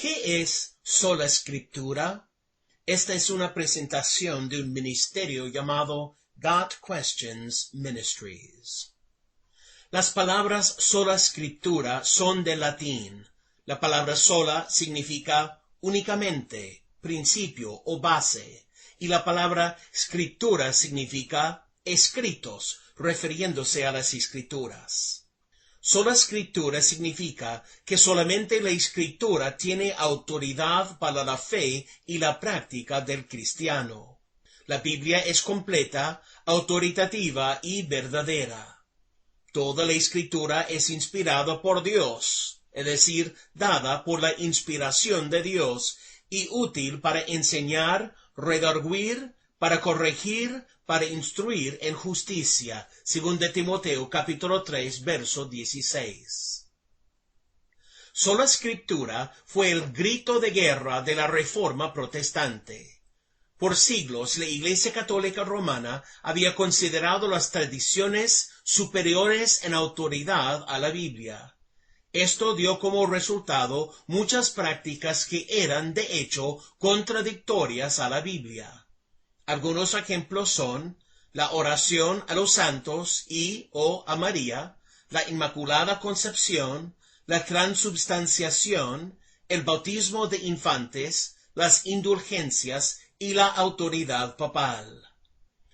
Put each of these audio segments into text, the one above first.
¿Qué es sola escritura? Esta es una presentación de un ministerio llamado God Questions Ministries. Las palabras sola escritura son del latín. La palabra sola significa únicamente, principio o base, y la palabra escritura significa escritos, refiriéndose a las escrituras. Sola escritura significa que solamente la escritura tiene autoridad para la fe y la práctica del cristiano. La Biblia es completa, autoritativa y verdadera. Toda la escritura es inspirada por Dios, es decir, dada por la inspiración de Dios y útil para enseñar, redarguir, para corregir, para instruir en justicia, según de Timoteo capítulo 3, verso 16. Sola escritura fue el grito de guerra de la Reforma protestante. Por siglos la Iglesia Católica Romana había considerado las tradiciones superiores en autoridad a la Biblia. Esto dio como resultado muchas prácticas que eran de hecho contradictorias a la Biblia. Algunos ejemplos son la oración a los santos y o a María, la Inmaculada Concepción, la transubstanciación, el bautismo de infantes, las indulgencias y la autoridad papal.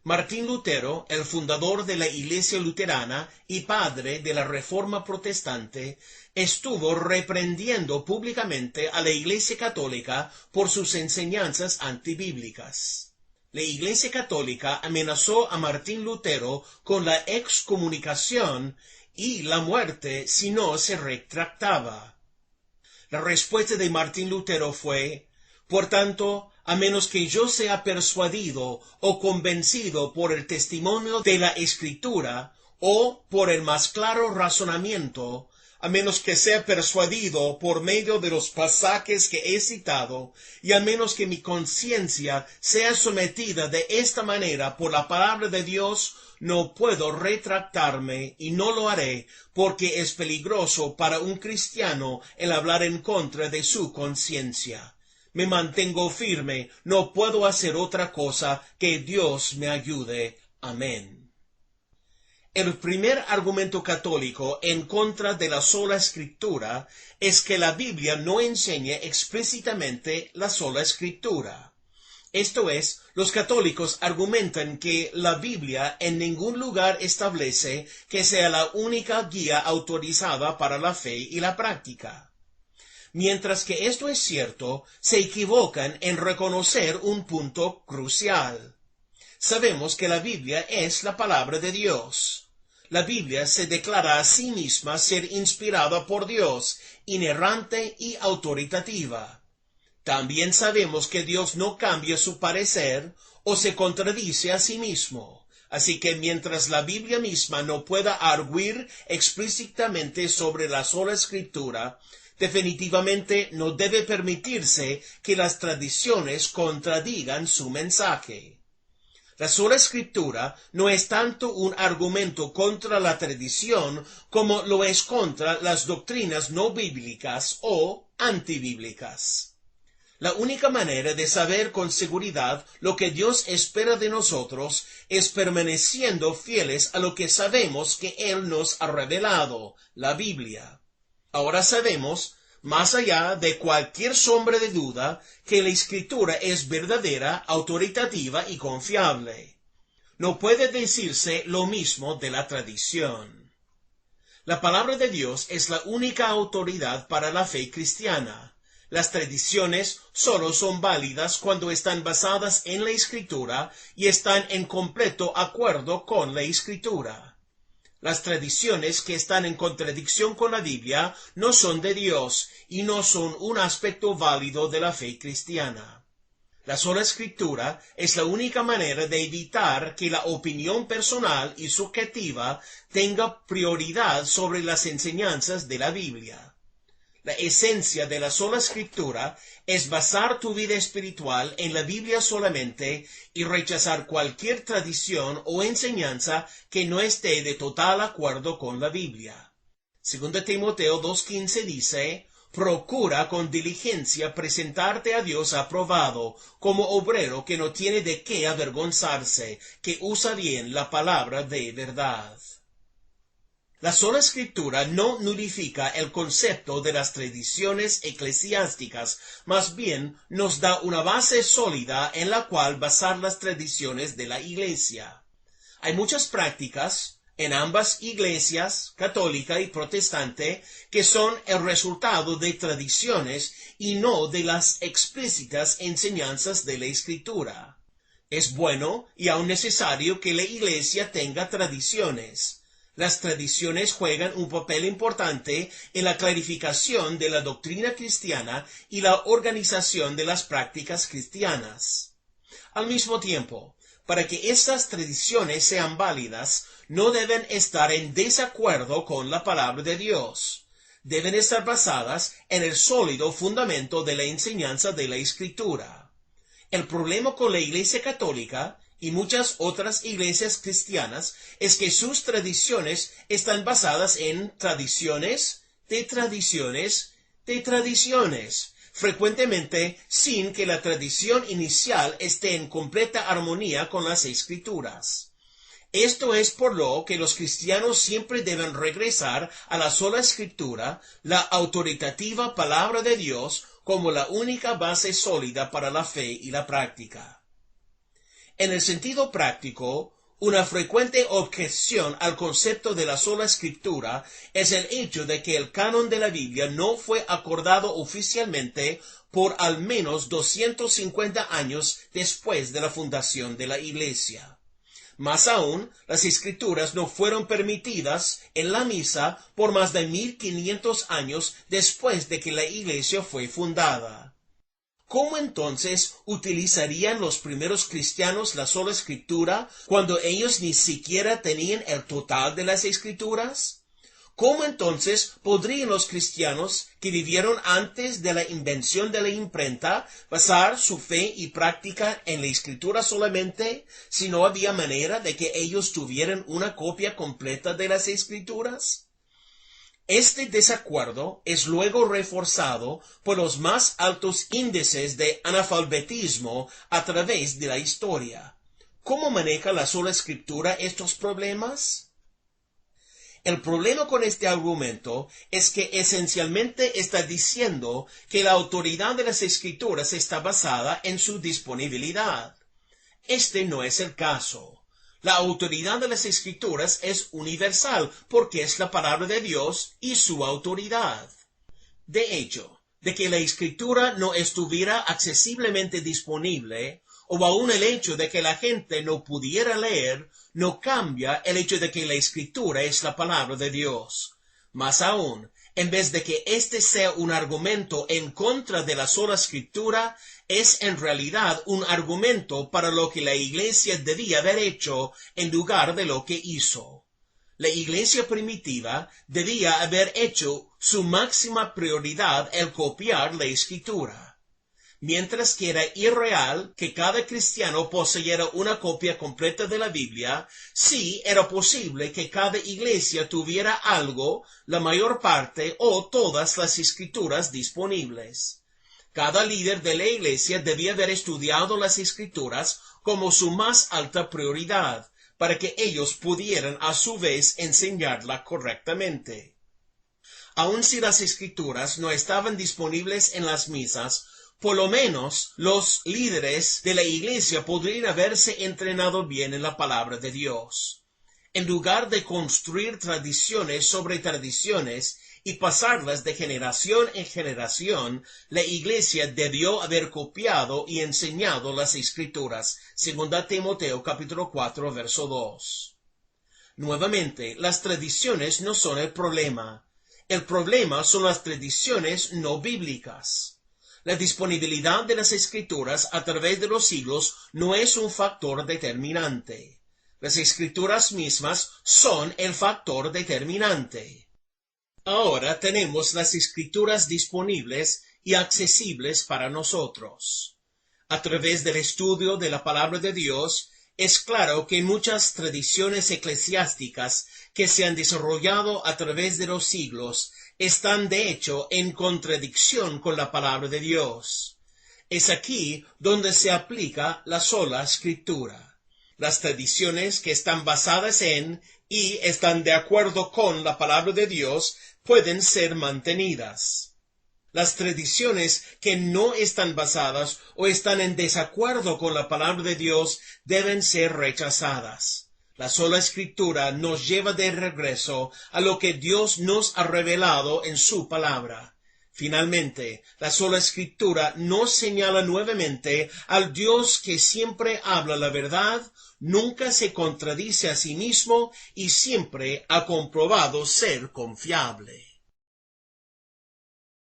Martín Lutero, el fundador de la Iglesia luterana y padre de la Reforma protestante, estuvo reprendiendo públicamente a la Iglesia católica por sus enseñanzas antibíblicas. La Iglesia católica amenazó a Martín Lutero con la excomunicación y la muerte si no se retractaba. La respuesta de Martín Lutero fue: por tanto, a menos que yo sea persuadido o convencido por el testimonio de la Escritura o por el más claro razonamiento, a menos que sea persuadido por medio de los pasajes que he citado, y a menos que mi conciencia sea sometida de esta manera por la palabra de Dios, no puedo retractarme y no lo haré, porque es peligroso para un cristiano el hablar en contra de su conciencia. Me mantengo firme, no puedo hacer otra cosa, que Dios me ayude. Amén. El primer argumento católico en contra de la sola escritura es que la Biblia no enseña explícitamente la sola escritura. Esto es, los católicos argumentan que la Biblia en ningún lugar establece que sea la única guía autorizada para la fe y la práctica. Mientras que esto es cierto, se equivocan en reconocer un punto crucial. Sabemos que la Biblia es la palabra de Dios. La Biblia se declara a sí misma ser inspirada por Dios, inerrante y autoritativa. También sabemos que Dios no cambia su parecer o se contradice a sí mismo. Así que mientras la Biblia misma no pueda arguir explícitamente sobre la sola escritura, definitivamente no debe permitirse que las tradiciones contradigan su mensaje. La sola escritura no es tanto un argumento contra la tradición como lo es contra las doctrinas no bíblicas o antibíblicas. La única manera de saber con seguridad lo que Dios espera de nosotros es permaneciendo fieles a lo que sabemos que Él nos ha revelado, la Biblia. Ahora sabemos, más allá de cualquier sombra de duda, que la Escritura es verdadera, autoritativa y confiable. No puede decirse lo mismo de la tradición. La palabra de Dios es la única autoridad para la fe cristiana. Las tradiciones solo son válidas cuando están basadas en la Escritura y están en completo acuerdo con la Escritura. Las tradiciones que están en contradicción con la Biblia no son de Dios y no son un aspecto válido de la fe cristiana. La sola escritura es la única manera de evitar que la opinión personal y subjetiva tenga prioridad sobre las enseñanzas de la Biblia. La esencia de la sola escritura es basar tu vida espiritual en la Biblia solamente y rechazar cualquier tradición o enseñanza que no esté de total acuerdo con la Biblia. Según Timoteo 2:15 dice: Procura con diligencia presentarte a Dios aprobado, como obrero que no tiene de qué avergonzarse, que usa bien la palabra de verdad. La sola escritura no nulifica el concepto de las tradiciones eclesiásticas, más bien nos da una base sólida en la cual basar las tradiciones de la Iglesia. Hay muchas prácticas en ambas iglesias, católica y protestante, que son el resultado de tradiciones y no de las explícitas enseñanzas de la Escritura. Es bueno y aún necesario que la Iglesia tenga tradiciones. Las tradiciones juegan un papel importante en la clarificación de la doctrina cristiana y la organización de las prácticas cristianas. Al mismo tiempo, para que estas tradiciones sean válidas, no deben estar en desacuerdo con la palabra de Dios. Deben estar basadas en el sólido fundamento de la enseñanza de la Escritura. El problema con la Iglesia Católica y muchas otras iglesias cristianas es que sus tradiciones están basadas en tradiciones, frecuentemente sin que la tradición inicial esté en completa armonía con las Escrituras. Esto es por lo que los cristianos siempre deben regresar a la sola Escritura, la autoritativa palabra de Dios, como la única base sólida para la fe y la práctica. En el sentido práctico, una frecuente objeción al concepto de la sola Escritura es el hecho de que el canon de la Biblia no fue acordado oficialmente por al menos 250 años después de la fundación de la Iglesia. Más aún, las Escrituras no fueron permitidas en la misa por más de 1500 años después de que la Iglesia fue fundada. ¿Cómo entonces utilizarían los primeros cristianos la sola Escritura cuando ellos ni siquiera tenían el total de las Escrituras? ¿Cómo entonces podrían los cristianos que vivieron antes de la invención de la imprenta basar su fe y práctica en la Escritura solamente si no había manera de que ellos tuvieran una copia completa de las Escrituras? Este desacuerdo es luego reforzado por los más altos índices de analfabetismo a través de la historia. ¿Cómo maneja la sola Escritura estos problemas? El problema con este argumento es que esencialmente está diciendo que la autoridad de las Escrituras está basada en su disponibilidad. Este no es el caso. La autoridad de las Escrituras es universal porque es la palabra de Dios y su autoridad. De hecho, de que la Escritura no estuviera accesiblemente disponible, o aún el hecho de que la gente no pudiera leer, no cambia el hecho de que la Escritura es la palabra de Dios. Más aún, en vez de que este sea un argumento en contra de la sola Escritura, es en realidad un argumento para lo que la Iglesia debía haber hecho en lugar de lo que hizo. La Iglesia primitiva debía haber hecho su máxima prioridad el copiar la Escritura. Mientras que era irreal que cada cristiano poseyera una copia completa de la Biblia, sí era posible que cada iglesia tuviera algo, la mayor parte o todas las Escrituras disponibles. Cada líder de la iglesia debía haber estudiado las Escrituras como su más alta prioridad, para que ellos pudieran a su vez enseñarla correctamente. Aun si las Escrituras no estaban disponibles en las misas, por lo menos los líderes de la iglesia podrían haberse entrenado bien en la palabra de Dios. En lugar de construir tradiciones sobre tradiciones y pasarlas de generación en generación, la iglesia debió haber copiado y enseñado las Escrituras. 2 Timoteo capítulo 4, verso 2. Nuevamente, las tradiciones no son el problema. El problema son las tradiciones no bíblicas. La disponibilidad de las Escrituras a través de los siglos no es un factor determinante. Las Escrituras mismas son el factor determinante. Ahora tenemos las Escrituras disponibles y accesibles para nosotros. A través del estudio de la palabra de Dios, es claro que muchas tradiciones eclesiásticas que se han desarrollado a través de los siglos están de hecho en contradicción con la palabra de Dios. Es aquí donde se aplica la sola Escritura. Las tradiciones que están basadas en y están de acuerdo con la palabra de Dios pueden ser mantenidas. Las tradiciones que no están basadas o están en desacuerdo con la palabra de Dios deben ser rechazadas. La sola Escritura nos lleva de regreso a lo que Dios nos ha revelado en su palabra. Finalmente, la sola Escritura nos señala nuevamente al Dios que siempre habla la verdad, nunca se contradice a sí mismo y siempre ha comprobado ser confiable.